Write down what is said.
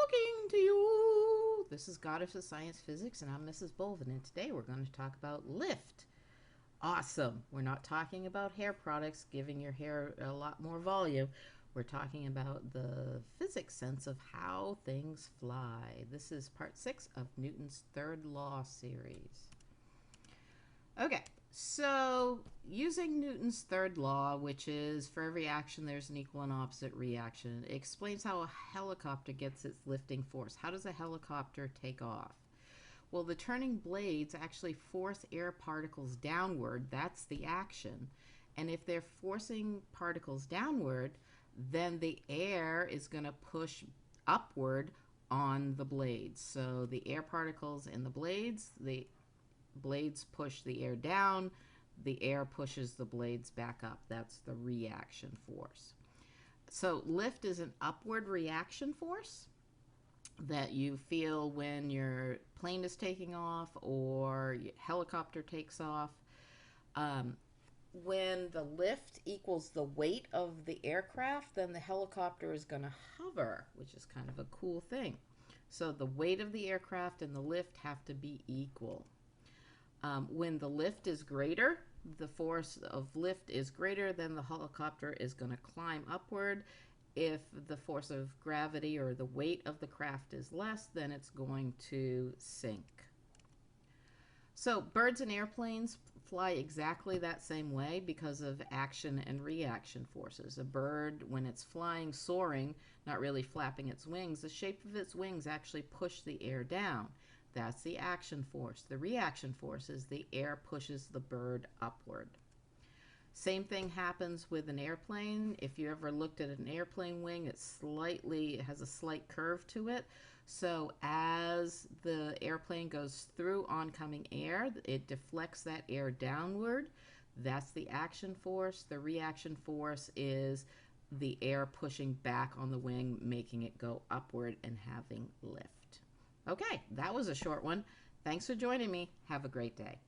talking to you. This is Goddess of Science Physics, and I'm Mrs. Bolvin, and today we're going to talk about lift. Awesome. We're not talking about hair products giving your hair a lot more volume. We're talking about the physics sense of how things fly. This is part 6 of Newton's third law series. Okay, so using Newton's third law, which is for every action there's an equal and opposite reaction, it explains how a helicopter gets its lifting force. How does a helicopter take off? Well, the turning blades actually force air particles downward. That's the action. And if they're forcing particles downward, then the air is going to push upward on the blades. So the air particles in the blades push the air down, the air pushes the blades back up. That's the reaction force. So lift is an upward reaction force that you feel when your plane is taking off or your helicopter takes off. When the lift equals the weight of the aircraft, then the helicopter is going to hover, which is kind of a cool thing. So the weight of the aircraft and the lift have to be equal. When the lift is greater, the force of lift is greater, then the helicopter is going to climb upward. If the force of gravity or the weight of the craft is less, then it's going to sink. So birds and airplanes fly exactly that same way because of action and reaction forces. A bird, when it's flying, soaring, not really flapping its wings, the shape of its wings actually push the air down. That's the action force. The reaction force is the air pushes the bird upward. Same thing happens with an airplane. If you ever looked at an airplane wing, it has a slight curve to it. So as the airplane goes through oncoming air, it deflects that air downward. That's the action force. The reaction force is the air pushing back on the wing, making it go upward and having lift. Okay, that was a short one. Thanks for joining me. Have a great day.